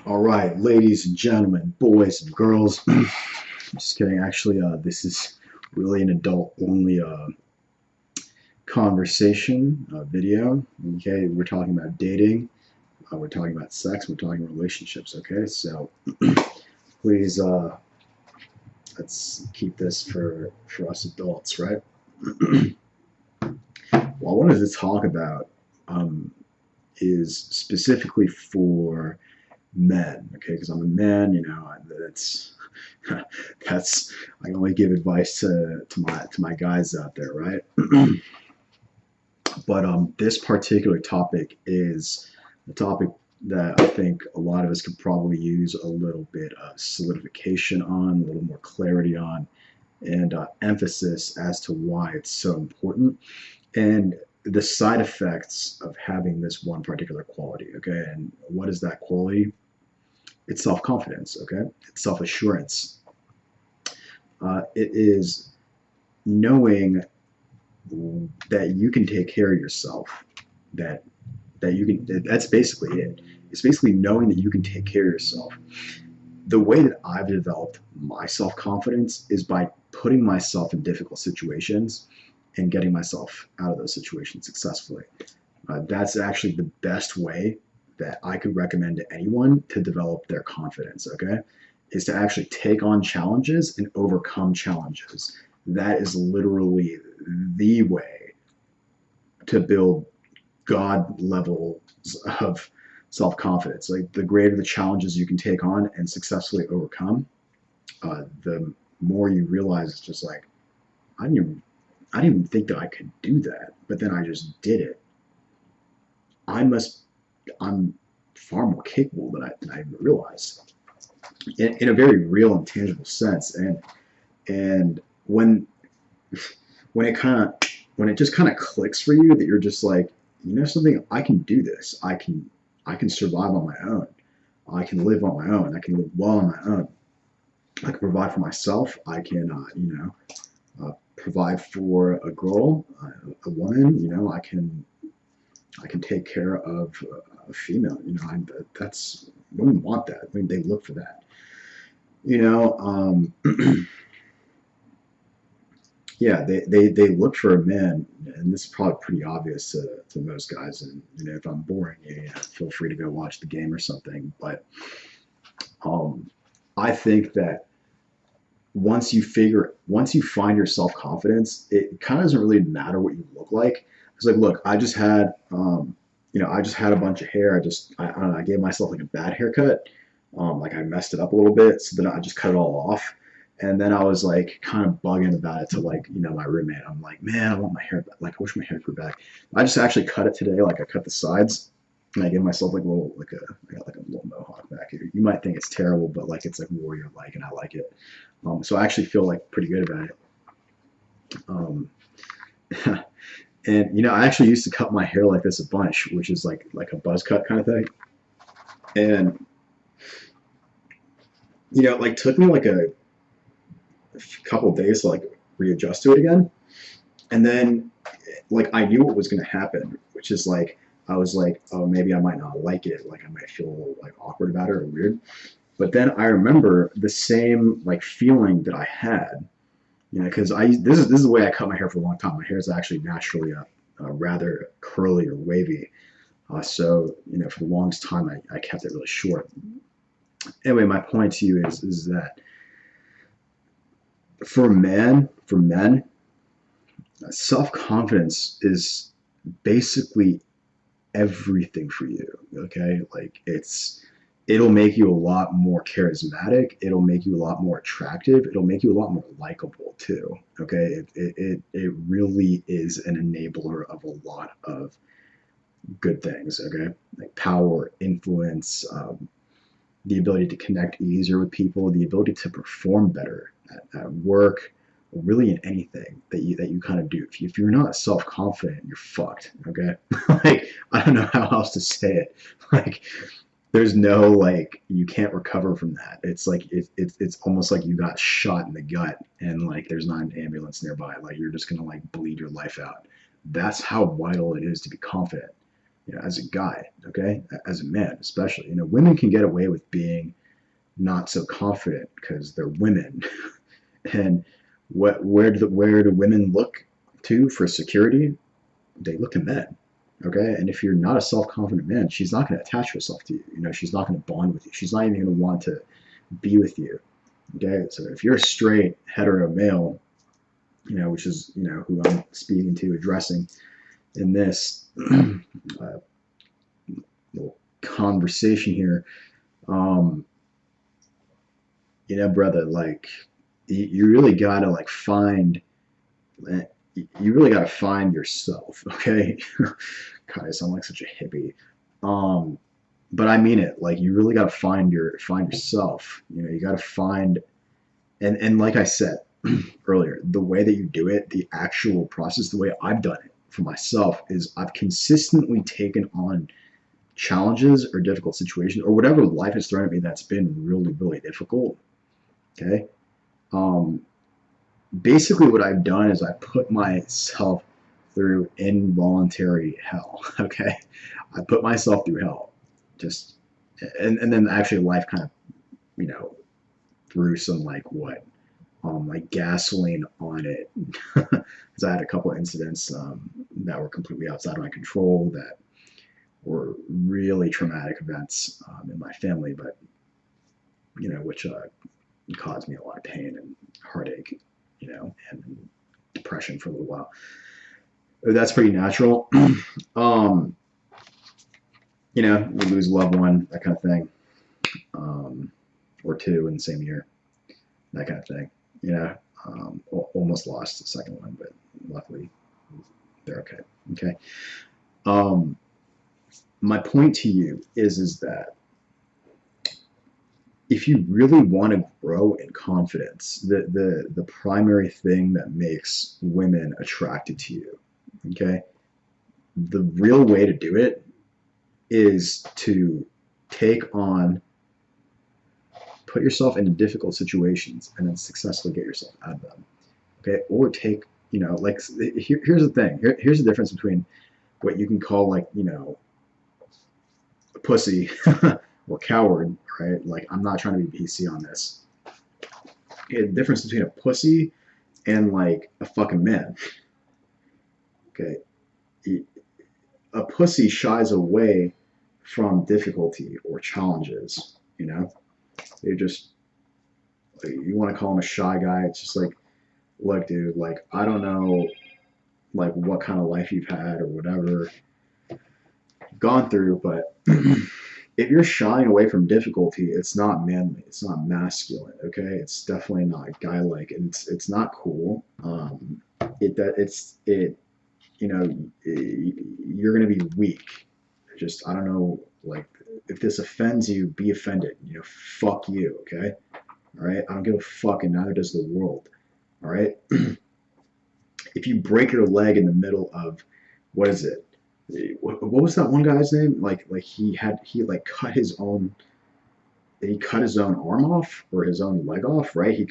All right, ladies and gentlemen, boys and girls. Just kidding. Actually, this is really an adult-only conversation video. Okay, we're talking about dating. We're talking about sex. We're talking relationships. Okay, so please let's keep this for us adults, right? What I wanted to talk about um, is specifically for men. Okay, because I'm a man. That's that's I can only give advice to my guys out there, right? But this particular topic is a topic that I think a lot of us could probably use a little bit of solidification on, a little more clarity on, and emphasis as to why it's so important and the side effects of having this one particular quality. Okay, and what is that quality? It's self confidence. Okay, it's self assurance. It is knowing that you can take care of yourself. That that you can. That's basically it. It's basically knowing that you can take care of yourself. The way that I've developed my self confidence is by putting myself in difficult situations and getting myself out of those situations successfully. That's actually the best way that I could recommend to anyone to develop their confidence. Okay, is to actually take on challenges and overcome challenges. That is literally the way to build God levels of self confidence. Like the greater the challenges you can take on and successfully overcome, the more you realize it's just like I didn't even I didn't even think that I could do that, but then I just did it. I must I'm far more capable than I realized in a very real and tangible sense. And when it kind of when it just kind of clicks for you that you're just like, you know something, I can do this. I can survive on my own. I can live on my own. I can live well on my own. I can provide for myself. I can provide for a girl, a woman. I can take care of a female. That's women want that. I mean, they look for that. You know, yeah, they look for a man, and this is probably pretty obvious to most guys. And if I'm boring you, feel free to go watch the game or something. But um, I think that once you find your self confidence, it kind of doesn't really matter what you look like. It's like, look, I just had a bunch of hair. I don't know, I gave myself like a bad haircut. Like I messed it up a little bit, so then I just cut it all off. And then I was like kind of bugging about it to like, my roommate. I'm like, man, I want my hair back. Like, I wish my hair grew back. I just actually cut it today. Like I cut the sides and I gave myself like a little, I got like a little mohawk back here. You might think it's terrible, but like it's like warrior like, and I like it. So I actually feel like pretty good about it. Um, and I actually used to cut my hair like this a bunch, which is like a buzz cut kind of thing. And like took me like a couple of days to like readjust to it again. And then like I knew what was going to happen, which is like I was like, oh, maybe I might not like it. Like I might feel a little like awkward about it or weird. But then I remember the same like feeling that I had, because this is the way I cut my hair for a long time. My hair is actually naturally rather curly or wavy. So for the longest time I kept it really short. Anyway, my point to you is that for men, self confidence is basically everything for you. Okay, like it'll make you a lot more charismatic. It'll make you a lot more attractive. It'll make you a lot more likable too. Okay, it really is an enabler of a lot of good things. Okay, like power, influence, the ability to connect easier with people, the ability to perform better at work, or really in anything that you kind of do. If you're not self confident, you're fucked. Okay, like I don't know how else to say it. Like there's no like you can't recover from that. It's like it's almost like you got shot in the gut and like there's not an ambulance nearby. Like you're just gonna like bleed your life out. That's how vital it is to be confident. as a guy, okay, as a man especially. Women can get away with being not so confident because they're women. And where do women look to for security? They look to men. Okay, and if you're not a self-confident man, she's not going to attach herself to you. She's not going to bond with you. She's not even going to want to be with you. Okay, so if you're a straight hetero male, which is who I'm speaking to, addressing in this little conversation here, um, brother, like you really gotta like find, you really gotta find yourself. Okay, God, I sound like such a hippie. Um, but I mean it. Like you really gotta find yourself. You gotta find, and like I said earlier, the way that you do it, the actual process, the way I've done it for myself is I've consistently taken on challenges or difficult situations or whatever life has thrown at me that's been really, really difficult. Okay. Um, Basically, what I've done is I put myself through involuntary hell. Okay. I put myself through hell. Just, and then actually life kind of, you know, threw some like gasoline on it. Because I had a couple of incidents that were completely outside of my control that were really traumatic events in my family, but which caused me a lot of pain and heartache, and depression for a little while. That's pretty natural. um, we lose a loved one, that kind of thing, or two in the same year, that kind of thing. Almost lost the second one, but luckily they're okay. Okay. Um, my point to you is that if you really want to grow in confidence, the primary thing that makes women attracted to you, okay, the real way to do it is to put yourself into difficult situations and then successfully get yourself out of them. Okay, or here's the thing. Here's the difference between what you can call a pussy or coward, right? Like I'm not trying to be PC on this. Okay, the difference between a pussy and like a fucking man. Okay, a pussy shies away from difficulty or challenges. They just you want to call him a shy guy. It's just like, look, dude, like I don't know, like what kind of life you've had or whatever gone through, but if you're shying away from difficulty, it's not manly. It's not masculine. Okay, it's definitely not guy-like, and it's not cool. You're gonna be weak. Just I don't know, like if this offends you, be offended. Fuck you. Okay, all right. I don't give a fuck, and neither does the world. All right. If you break your leg in the middle of what is it? What was that one guy's name? Like he like cut his own arm off or his own leg off, right? He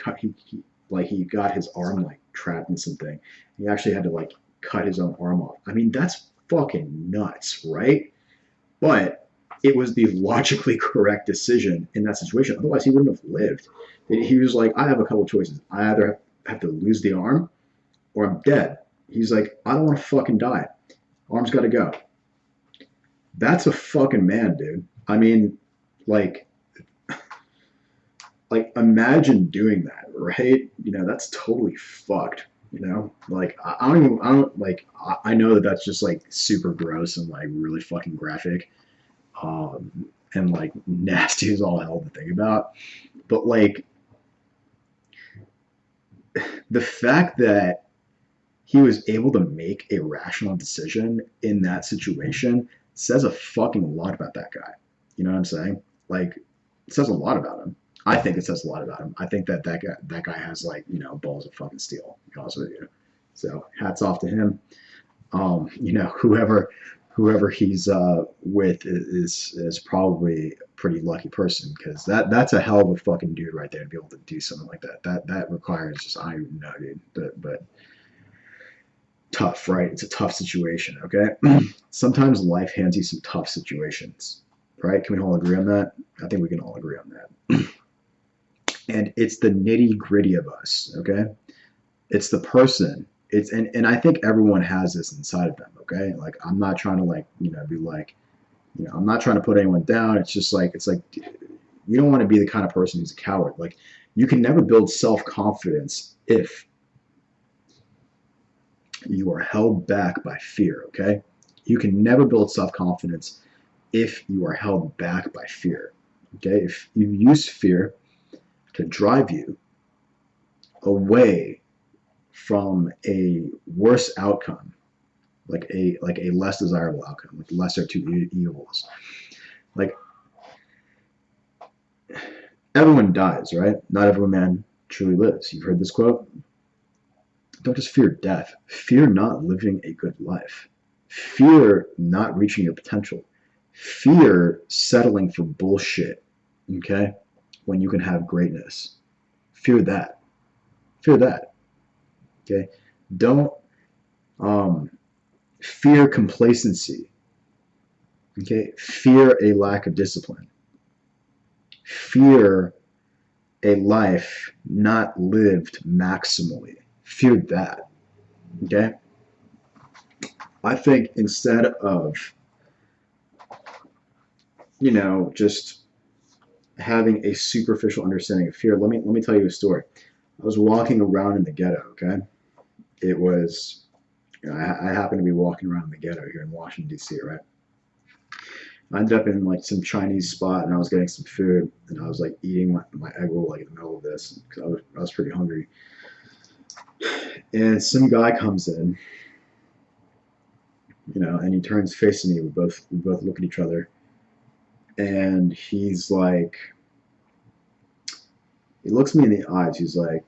got his arm like trapped in something. He actually had to like cut his own arm off. I mean, that's fucking nuts, right? But it was the logically correct decision in that situation. Otherwise, he wouldn't have lived. He was like, I have a couple choices. I either have to lose the arm or I'm dead. He's like, I don't want to fucking die. Arm's got to go. That's a fucking man, dude. I mean, like, imagine doing that, right? That's totally fucked. Like I don't like I know that that's just like super gross and like really fucking graphic, and like nasty as all hell to think about. But like the fact that he was able to make a rational decision in that situation says a fucking lot about that guy. You know what I'm saying? Like, it says a lot about him. I think it says a lot about him. I think that guy has like balls of fucking steel. To be honest with you. So hats off to him. Whoever he's with is probably a pretty lucky person because that's a hell of a fucking dude right there to be able to do something like that. That requires just I don't know, dude. But tough, right? It's a tough situation, okay? Sometimes life hands you some tough situations, right? Can we all agree on that? I think we can all agree on that. And it's the nitty gritty of us, okay? It's the person. And I think everyone has this inside of them, okay? Like I'm not trying to like, be like, I'm not trying to put anyone down. It's like you don't want to be the kind of person who's a coward. Like you can never build self-confidence if you are held back by fear, okay? You can never build self-confidence if you are held back by fear, okay? If you use fear to drive you away from a worse outcome, like a less desirable outcome, like lesser two evils. Like everyone dies, right? Not every man truly lives. You've heard this quote. Don't just fear death. Fear not living a good life. Fear not reaching your potential. Fear settling for bullshit, okay? When you can have greatness. Fear that. Fear that, okay? Don't fear complacency, okay? Fear a lack of discipline. Fear a life not lived maximally. Fear that, okay? I think instead of, just having a superficial understanding of fear, let me tell you a story. I was walking around in the ghetto, okay? It was, I happened to be walking around in the ghetto here in Washington, D.C., right? I ended up in like some Chinese spot and I was getting some food and I was like eating my egg roll like in the middle of this because I was pretty hungry. And some guy comes in, and he turns face to me. We both look at each other and he's like, he looks me in the eyes. He's like,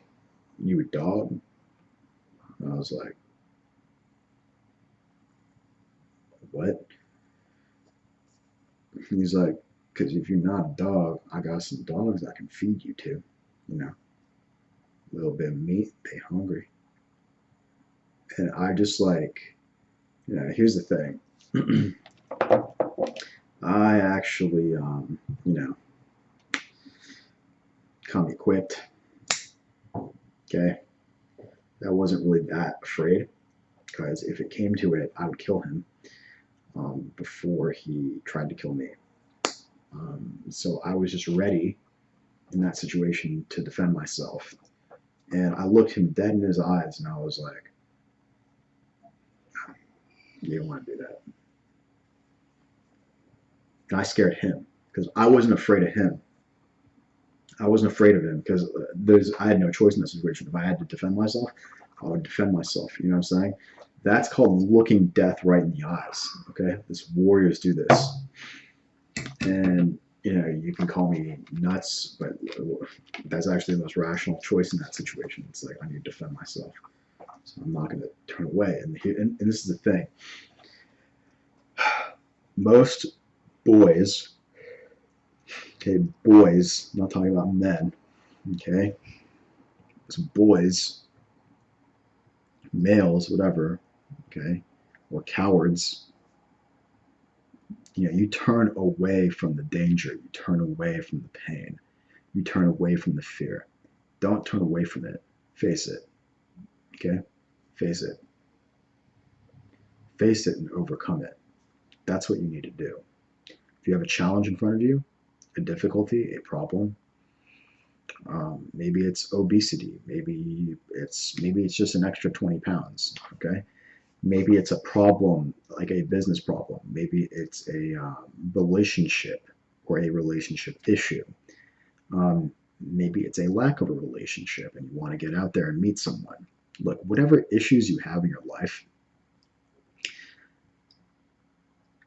"You a dog?" And I was like, "What?" And he's like, "Because if you're not a dog, I got some dogs I can feed you to. A little bit of meat, they hungry." And I just like, here's the thing. I actually, come equipped. Okay, I wasn't really that afraid because if it came to it, I would kill him before he tried to kill me. So I was just ready in that situation to defend myself. And I looked him dead in his eyes and I was like, "You don't want to do that." And I scared him because I wasn't afraid of him. I wasn't afraid of him because I had no choice in that situation. If I had to defend myself, I would defend myself. You know what I'm saying? That's called looking death right in the eyes. Okay, this warriors do this, and you can call me nuts, but that's actually the most rational choice in that situation. It's like I need to defend myself, so I'm not going to turn away. And this is the thing: most boys, okay, boys, I'm not talking about men, okay, it's boys, males, whatever, okay, or cowards, you turn away from the danger, you turn away from the pain, you turn away from the fear. Don't turn away from it. Face it, okay? Face it. Face it and overcome it. That's what you need to do. If you have a challenge in front of you, a difficulty, a problem, maybe it's obesity, maybe it's just an extra 20 pounds, okay? Maybe it's a problem, like a business problem. Maybe it's a relationship or a relationship issue. Maybe it's a lack of a relationship and you want to get out there and meet someone. Look, whatever issues you have in your life,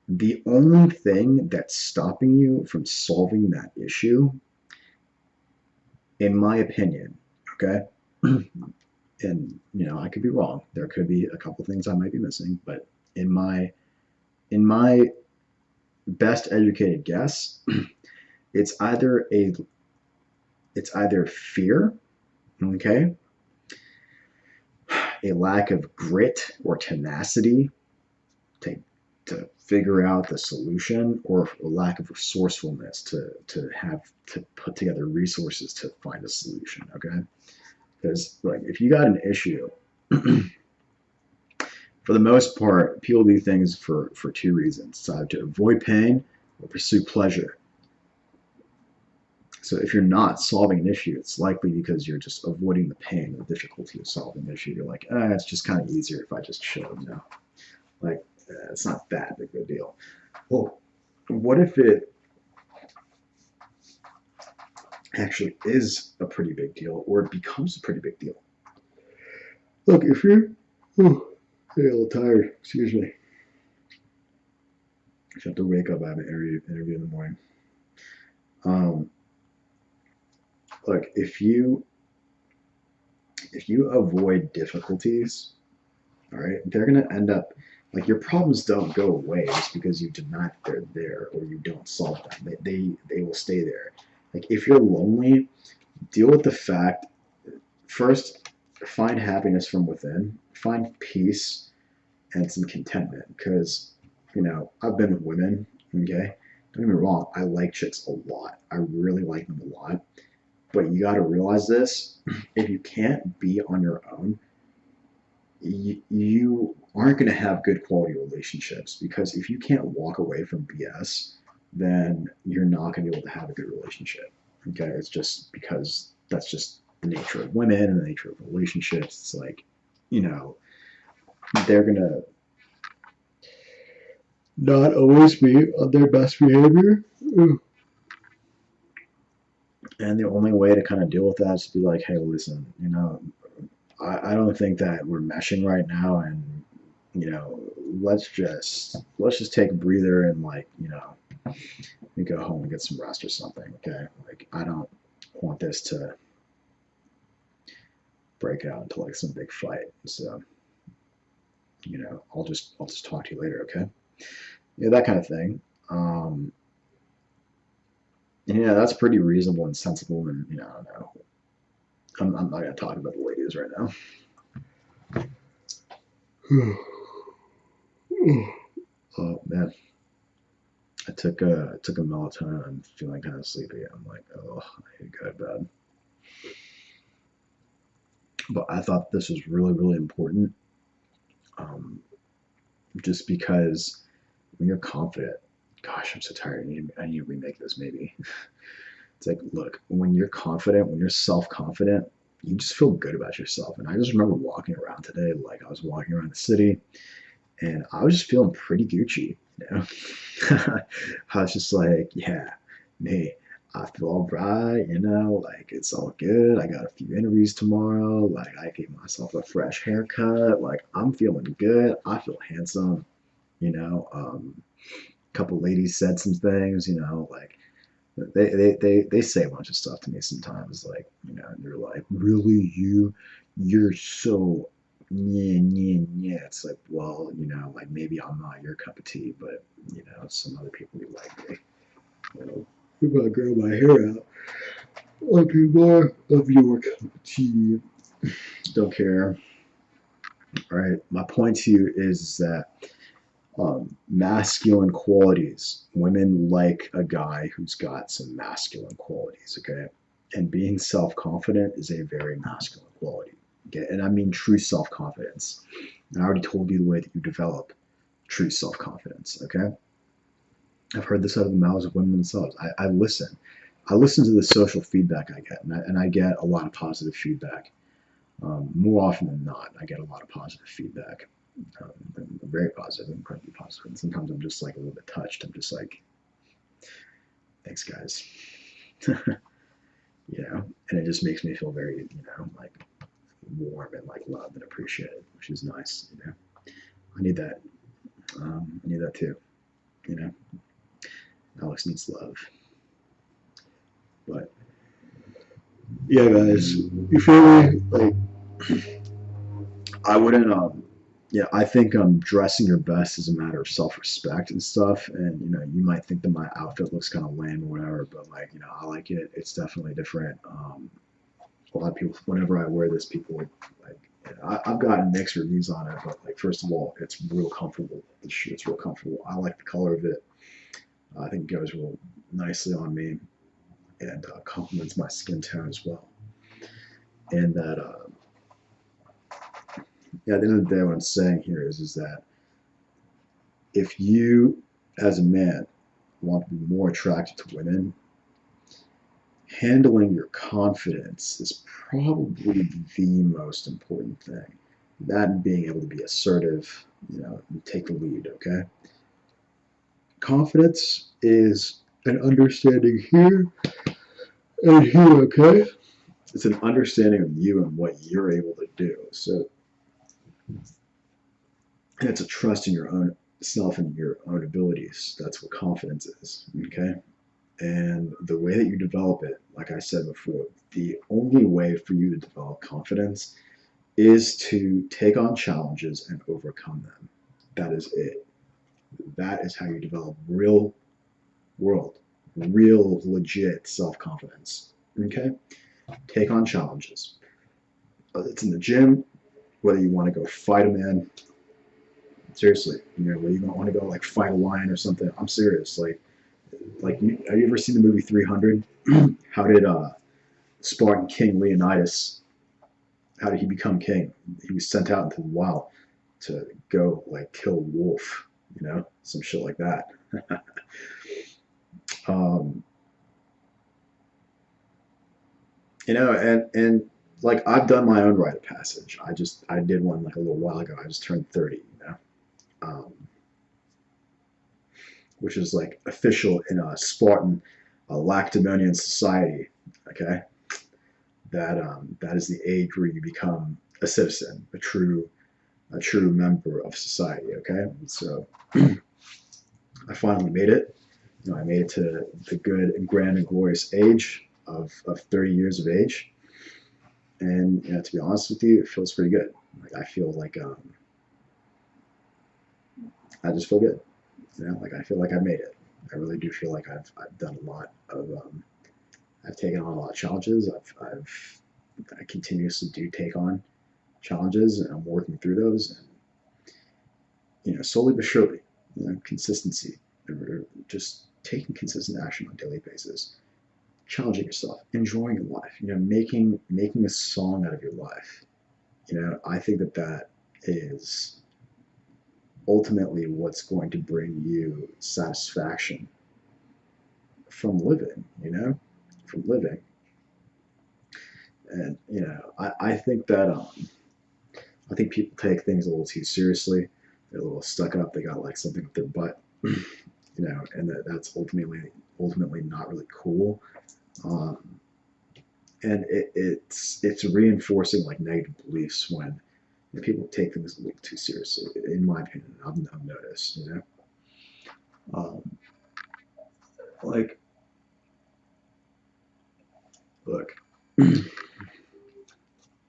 the only thing that's stopping you from solving that issue, in my opinion, okay, and I could be wrong. There could be a couple things I might be missing, but in my best educated guess, it's either fear, okay, a lack of grit or tenacity to figure out the solution, or a lack of resourcefulness to have to put together resources to find a solution. Okay, because like if you got an issue, for the most part, people do things for two reasons: it's either to avoid pain or pursue pleasure. So if you're not solving an issue, it's likely because you're just avoiding the pain and the difficulty of solving an issue. You're like, it's just kind of easier if I just chill, you know? Like, it's not that big of a deal. Well, what if it actually is a pretty big deal, or it becomes a pretty big deal? Look, if you're, oh, I'm a little tired, excuse me. I have to wake up. I have an interview in the morning. Um, look, if you avoid difficulties, all right, they're gonna end up like your problems don't go away just because you deny that they're there or you don't solve them. They will stay there. Like if you're lonely, deal with the fact first, find happiness from within, find peace and some contentment. Because I've been with women. Okay, don't get me wrong, I like chicks a lot. I really like them a lot. But you got to realize this: if you can't be on your own, you aren't going to have good quality relationships, because if you can't walk away from BS, then you're not going to be able to have a good relationship. Okay, it's just because that's just the nature of women and the nature of relationships. It's like, you know, they're going to not always be on their best behavior. And the only way to kind of deal with that is to be like, hey, listen, I don't think that we're meshing right now, and let's just take a breather and we go home and get some rest or something. Okay, like I don't want this to break out into like some big fight. So I'll just talk to you later. Okay, yeah, that kind of thing. And yeah, that's pretty reasonable and sensible. And I don't know. I'm not gonna talk about the ladies right now. Oh man, I took a melatonin. I'm feeling kind of sleepy. I'm like, oh, I need to go to bed. But I thought this was really, really important, um, just because when you're confident, gosh, I'm so tired. I need to remake this maybe. It's like, look, when you're confident, when you're self-confident, you just feel good about yourself. And I just remember walking around today, like I was walking around the city, and I was just feeling pretty Gucci. I was just like, yeah, me. I feel all right, like it's all good. I got a few interviews tomorrow. Like I gave myself a fresh haircut. Like I'm feeling good. I feel handsome. A couple ladies said some things. Like they say a bunch of stuff to me sometimes. Like and they're like, really, you're so yeah, yeah, yeah. It's like, well, like maybe I'm not your cup of tea, but some other people would like me. If I grow my hair out, I'll be more of your cup of tea. Don't care. All right. My point to you is that masculine qualities. Women like a guy who's got some masculine qualities. Okay. And being self confident is a very masculine quality. Okay. And I mean true self confidence. I already told you the way that you develop true self confidence. Okay. I've heard this out of the mouths of women themselves. I listen. I listen to the social feedback I get, and I get a lot of positive feedback. More often than not, I get a lot of positive feedback. Very positive, incredibly positive. And sometimes I'm just like a little bit touched. I'm just like, thanks, guys. And it just makes me feel very, like warm and like loved and appreciated, which is nice. I need that. I need that too. You know, Alex needs love. But yeah, guys, you feel me? Like, I wouldn't. Yeah, I think dressing your best is a matter of self-respect and stuff. And you might think that my outfit looks kind of lame or whatever, but like, I like it. It's definitely different. A lot of people, whenever I wear this, people would like I've gotten mixed reviews on it, but like first of all, it's real comfortable. The shirt's real comfortable. I like the color of it. I think it goes real nicely on me and complements my skin tone as well. And that, yeah, at the end of the day, what I'm saying here is that if you, as a man, want to be more attracted to women, handling your confidence is probably the most important thing. That and being able to be assertive, and take the lead, okay? Confidence is an understanding here and here, okay? It's an understanding of you and what you're able to do. So, and it's a trust in your own self and your own abilities. That's what confidence is, okay? And the way that you develop it, like I said before, the only way for you to develop confidence is to take on challenges and overcome them. That is it. That is how you develop real world, real legit self confidence. Okay? Take on challenges. Whether it's in the gym, whether you want to go fight a man, seriously, whether you don't want to go like fight a lion or something. I'm serious. Like, have you ever seen the movie 300? How did Spartan King Leonidas? How did he become king? He was sent out into the wild to go like kill a wolf, some shit like that. um, and like I've done my own rite of passage. I did one like a little while ago. I just turned 30, which is like official in a Spartan Lacedemonian society. Okay, that is the age where you become a citizen, a true member of society. Okay, so I finally made it. I made it to the good and grand and glorious age of 30 years of age. And to be honest with you, it feels pretty good. Like I feel like I just feel good. Like I feel like I made it. I really do feel like I've done a lot of I've taken on a lot of challenges. I continuously do take on challenges, and I'm working through those. And slowly but surely, consistency, just taking consistent action on a daily basis, challenging yourself, enjoying your life, making a song out of your life. I think that is ultimately what's going to bring you satisfaction from living, from living. And I think that I think people take things a little too seriously. They're a little stuck up. They got like something up their butt, and that's ultimately not really cool. Um, and it's reinforcing like negative beliefs when people take things a little too seriously. In my opinion, I've noticed. Like, look, I'm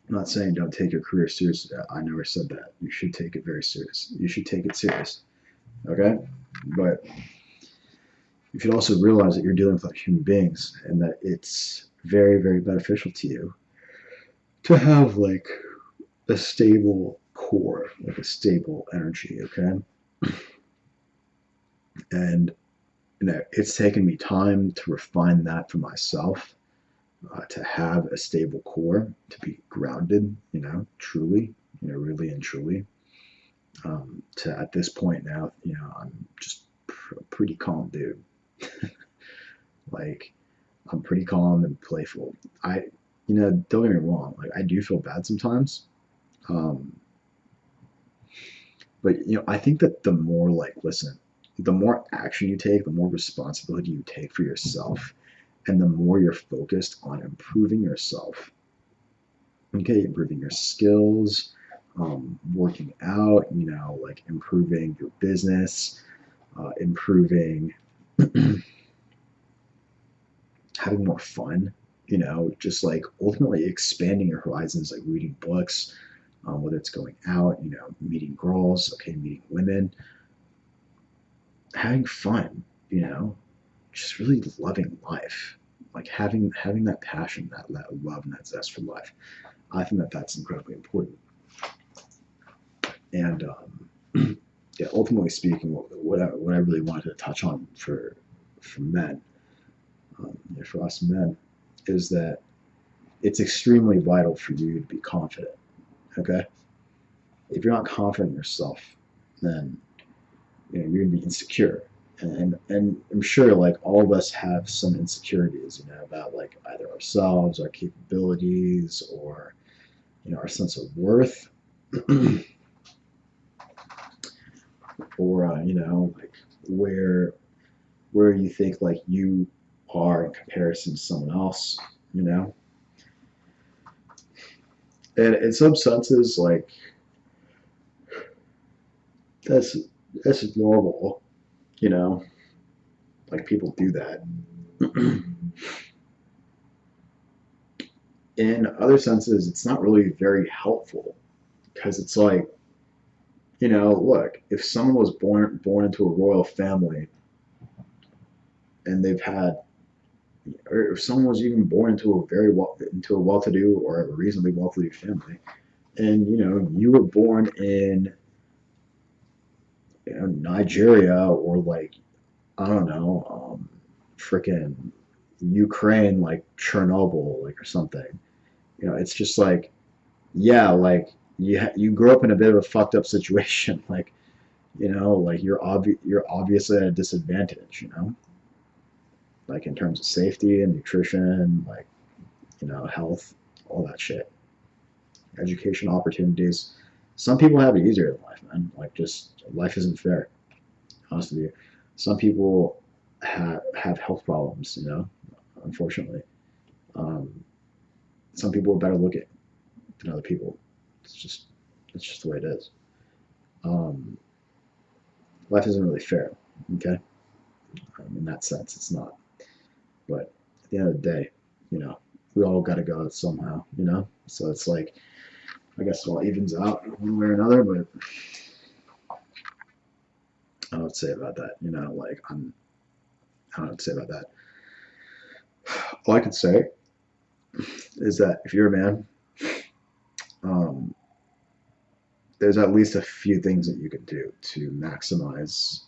not saying don't take your career seriously. I never said that. You should take it very serious. You should take it serious. Okay, but you should also realize that you're dealing with like human beings and that it's very, very beneficial to you to have like a stable core, like a stable energy. Okay, and it's taken me time to refine that for myself, to have a stable core, to be grounded, truly, really and truly. To at this point now, I'm just pretty calm dude. Like, I'm pretty calm and playful. Don't get me wrong, like I do feel bad sometimes. Um, but I think that the more action you take, the more responsibility you take for yourself, and the more you're focused on improving yourself. Okay, improving your skills, working out, like improving your business, improving, having more fun, just like ultimately expanding your horizons, like reading books, whether it's going out, meeting girls, okay, meeting women, having fun, just really loving life, like having that passion, that love, and that zest for life. I think that that's incredibly important. And yeah, ultimately speaking, what I really wanted to touch on for men, for us men, is that it's extremely vital for you to be confident. Okay, if you're not confident in yourself, then you're gonna be insecure. And I'm sure like all of us have some insecurities, about like either ourselves, our capabilities, or our sense of worth, or like where where you think like you are in comparison to someone else, you know. And in some senses, like that's that's normal, you know. Like people do that. In other senses, it's not really very helpful because it's like, look, if someone was born into a royal family and they've had, or if someone was even born into a well-to-do or a reasonably well-to-do family, and you were born in Nigeria or like I don't know, freaking Ukraine, like Chernobyl, like or something. It's just like, yeah, like you grew up in a bit of a fucked up situation, like like you're obviously at a disadvantage, like in terms of safety and nutrition, like health, all that shit, education opportunities. Some people have it easier in life, man. Like just life isn't fair. Honest with you, some people have health problems, unfortunately. Um, some people are better looking than other people. It's just it's just the way it is. Um, life isn't really fair. Okay, in that sense, it's not. But at the end of the day, you know, we all got to go somehow. So it's like I guess it all evens out one way or another. But I would say about that. Like I don't know what to say about that. All I can say is that if you're a man, um, there's at least a few things that you can do to maximize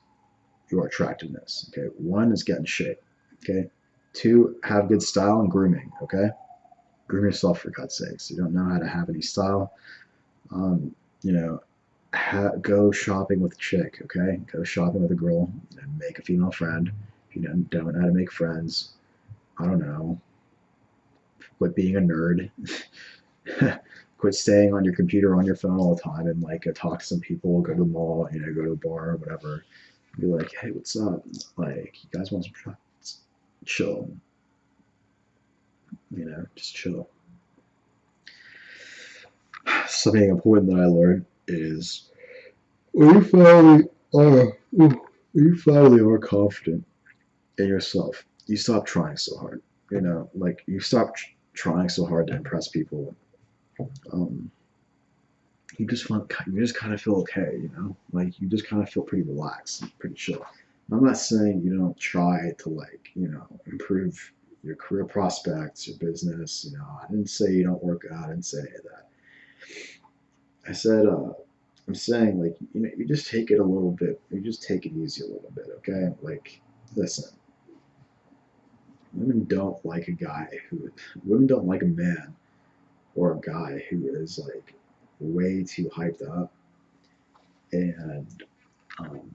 your attractiveness. Okay, one is get in shape. Okay, two, have good style and grooming. Okay, groom yourself for God's sakes. You don't know how to have any style. Um, you know, go shopping with a chick. Okay, go shopping with a girl and make a female friend. If you don't know how to make friends, I don't know. Quit being a nerd. Quit staying on your computer or on your phone all the time and like talk to some people, go to the mall, go to a bar or whatever. Be like, hey, what's up? Like, you guys want some shots? Chill. Just chill. Something important that I learned is when you finally are confident in yourself, you stop trying so hard. Like you stop trying so hard to impress people. Um, you just kind of feel okay. Like you just kind of feel pretty relaxed, and pretty chill. I'm not saying you don't try to like improve your career prospects, your business. I didn't say you don't work out. I didn't say any of that. I said I'm saying like you just take it a little bit. You just take it easy a little bit, okay? Like listen, women don't like a guy who women don't like a man or a guy who is like way too hyped up and um,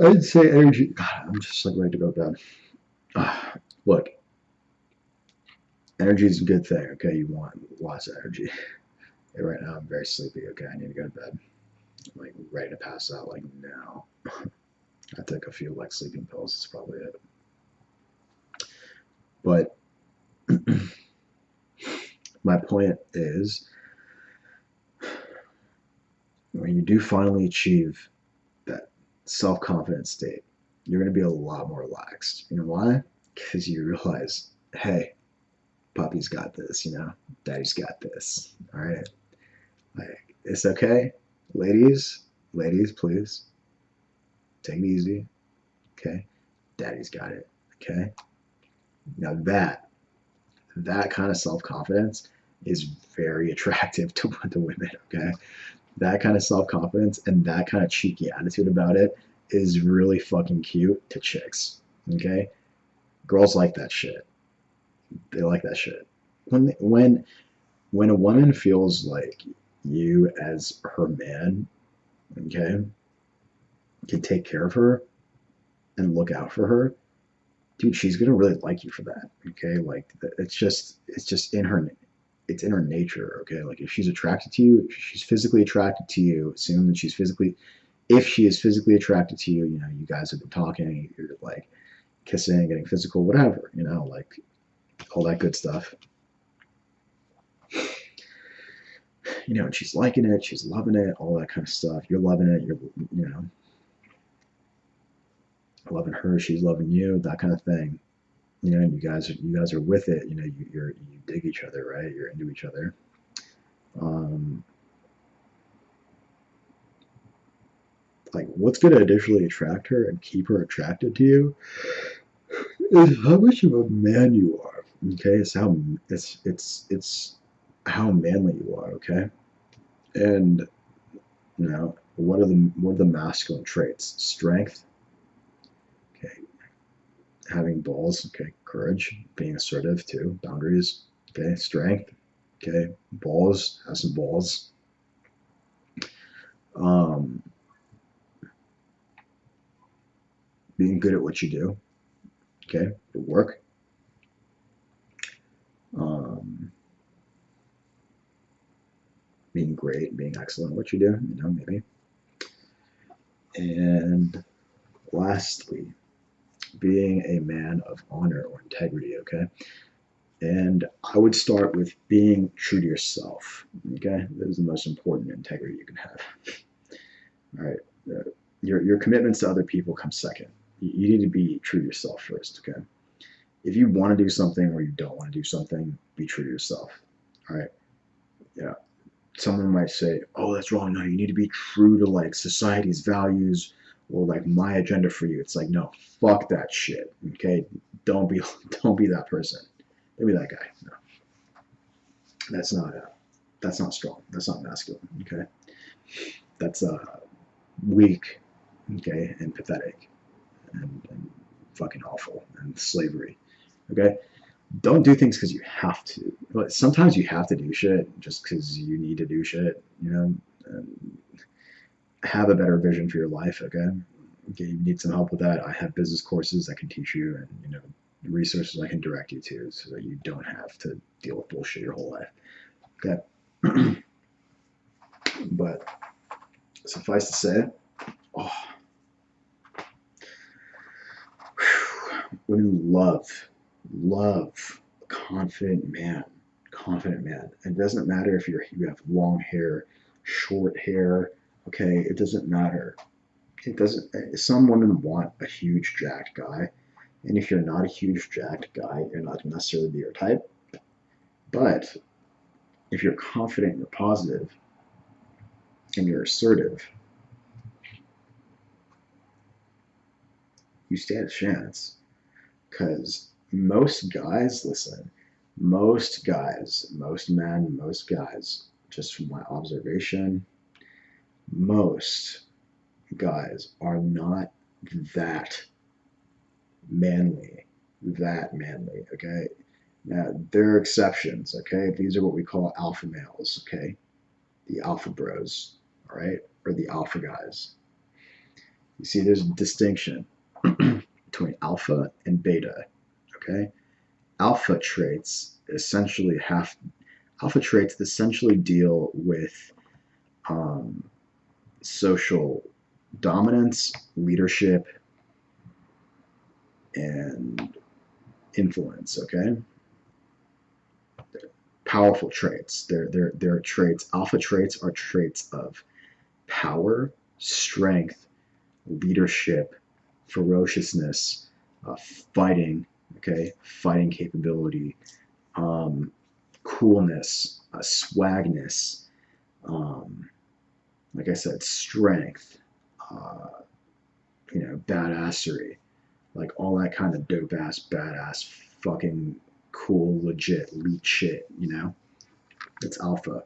I'd say energy. God, I'm just like ready to go to bed. Look, energy is a good thing. Okay, you want lots of energy. Hey, right now I'm very sleepy. Okay, I need to go to bed. I'm like ready to pass out like now. I take a few like sleeping pills. That's probably it. But my point is, when you do finally achieve that self-confident state, you're going to be a lot more relaxed. You know why? Because you realize, hey, puppy's got this. Daddy's got this. All right, like it's okay, ladies. Ladies, please take it easy. Okay, daddy's got it. Okay, now that kind of self-confidence is very attractive to women, okay? That kind of self-confidence and that kind of cheeky attitude about it is really fucking cute to chicks, okay? Girls like that shit. They like that shit. When a woman feels like you as her man, okay, can take care of her and look out for her, dude, she's gonna really like you for that. Okay, like it's just in her nature. Okay, like if she's attracted to you, if she's physically attracted to you, assume that if she is physically attracted to you, you know, you guys have been talking, you're like kissing, getting physical, whatever, you know, like all that good stuff. You know, and she's liking it, she's loving it, all that kind of stuff. You're loving it, you know, loving her, she's loving you, that kind of thing. You know, and you guys are with it. You know, you dig each other, right? You're into each other. Um, like, what's going to initially attract her and keep her attracted to you is how much of a man you are. Okay, it's how manly you are. Okay, and you know what are the masculine traits? Strength. Okay, having balls. Okay, courage, being assertive too. Boundaries. Okay, strength. Okay, balls. Have some balls. Um, being good at what you do. Okay, at work. Um, being great, being excellent at what you do. You know, maybe. And lastly, being a man of honor or integrity. Okay, and I would start with being true to yourself. Okay, that is the most important integrity you can have. All right, your commitments to other people come second. You need to be true to yourself first. Okay, if you want to do something or you don't want to do something, be true to yourself. All right. Yeah. Someone might say, "Oh, that's wrong. No, you need to be true to like society's values or like my agenda for you." It's like, no, fuck that shit. Okay, don't be don't be that person. Don't be that guy. No, that's not that's not strong. That's not masculine. Okay, that's weak. Okay, and pathetic and fucking awful and slavery. Okay, don't do things because you have to. But sometimes you have to do shit just because you need to do shit. You know, and have a better vision for your life. Okay, okay, you need some help with that. I have business courses that can teach you, and you know, resources I can direct you to, so that you don't have to deal with bullshit your whole life. Okay, but suffice to say, oh, women love a confident man. Confident man. It doesn't matter if you have long hair, short hair. Okay, it doesn't matter. It doesn't. Some women want a huge jacked guy, and if you're not a huge jacked guy, you're not necessarily be your type. But if you're confident, you're positive, and you're assertive, you stand a chance. Because most guys, listen, most guys, most men, most guys, just from my observation, most guys are not that manly, okay? Now, there are exceptions, okay? These are what we call alpha males, okay? The alpha bros, all right? Or the alpha guys. You see, there's a distinction between alpha and beta, okay? Alpha traits essentially have alpha traits essentially deal with um, social dominance, leadership, and influence. Okay, powerful traits. They're traits. Alpha traits are traits of power, strength, leadership, ferociousness, fighting. Okay, fighting capability, um, coolness, swagness. Um, like I said, strength. Uh, you know, badassery, like all that kind of dope ass, badass, fucking cool, legit, elite shit, you know? It's alpha.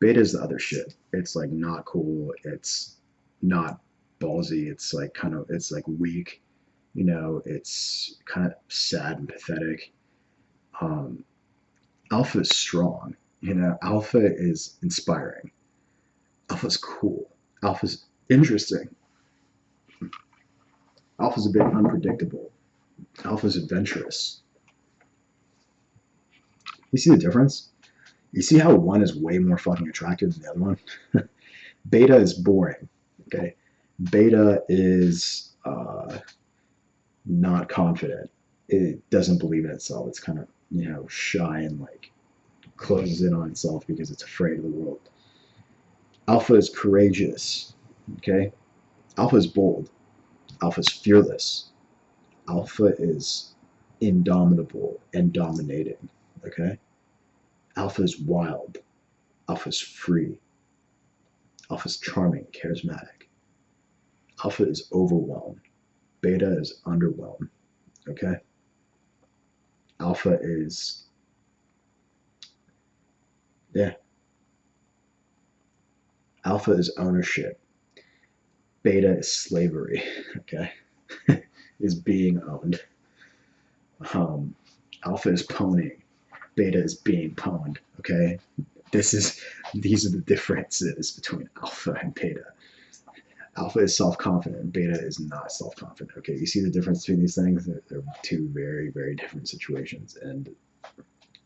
Beta is the other shit. It's like not cool. It's not ballsy. It's like kind of, it's like weak. You know, it's kind of sad and pathetic. Um, Alpha is strong. You know, Alpha is inspiring. Alpha's cool. Alpha's interesting. Alpha's a bit unpredictable. Alpha's adventurous. You see the difference? You see how one is way more fucking attractive than the other one? Beta is boring. Okay. Beta is not confident. It doesn't believe in itself. It's kind of, you know, shy and like closes in on itself because it's afraid of the world. Alpha is courageous. Okay. Alpha is bold. Alpha is fearless. Alpha is indomitable and dominating. Okay. Alpha is wild. Alpha is free. Alpha is charming, charismatic. Alpha is overwhelmed. Beta is underwhelmed. Okay. Alpha is, yeah. Alpha is ownership. Beta is slavery. Okay. Is being owned. Alpha is pwning. Beta is being pwned. Okay. These are the differences between alpha and beta. Alpha is self-confident. Beta is not self-confident. Okay, you see the difference between these things? They're two very, very different situations, and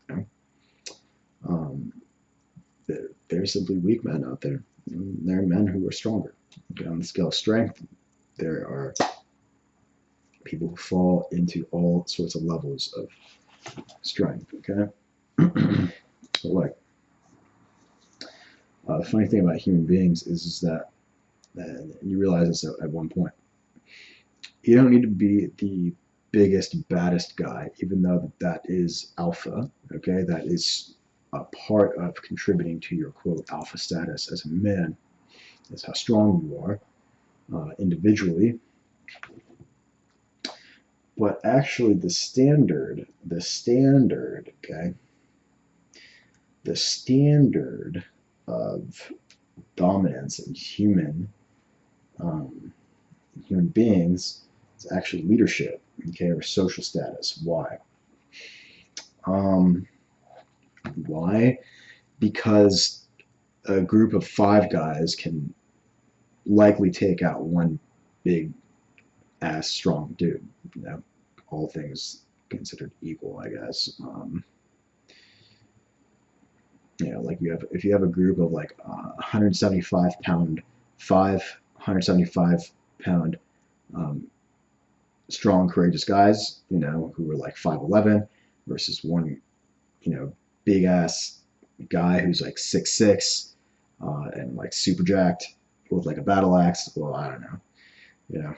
you know, there are simply weak men out there. There are men who are stronger. Okay, on the scale of strength, there are people who fall into all sorts of levels of strength. Okay, so like the funny thing about human beings is that, and you realize this at one point, you don't need to be the biggest, baddest guy, even though that is alpha. Okay, that is a part of contributing to your quote alpha status as a man. That's how strong you are individually. But actually, the standard, okay, the standard of dominance in human beings is actually leadership, okay, or social status. Why? Why? Because a group of 5 guys can likely take out one big ass strong dude. You know, all things considered equal, I guess. You know, like if you have a group of like 175 pound strong, courageous guys, you know, who are like 5'11" versus one, you know, big ass guy who's like 6'6" and like super jacked with like a battle axe. Well, I don't know, you know,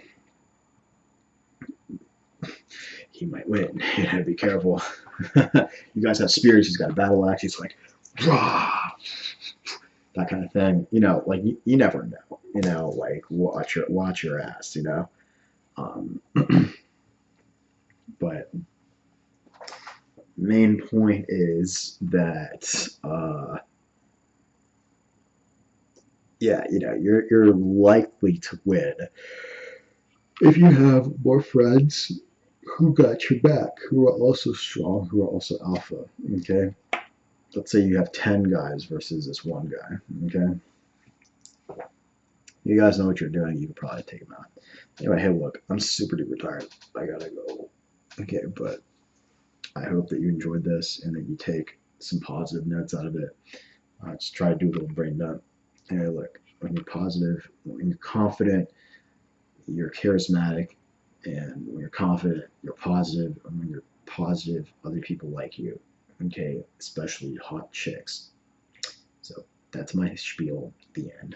he might win. You gotta be careful. You guys have spears. He's got a battle axe. He's like, rah, that kind of thing. You know, like you never know. You know, like watch your ass. You know, but main point is that yeah, you know, you're likely to win if you have more friends who got your back, who are also strong, who are also alpha. Okay, let's say you have 10 guys versus this one guy. Okay, you guys know what you're doing. You can probably take him out. Anyway, hey, look, I'm super duper tired. I gotta go. Okay, but I hope that you enjoyed this and that you take some positive notes out of it. Just try to do a little brain dump. Hey, look, when you're positive, when you're confident, you're charismatic, and when you're confident, you're positive, and when you're positive, other people like you. Okay, especially hot chicks. So that's my spiel at the end.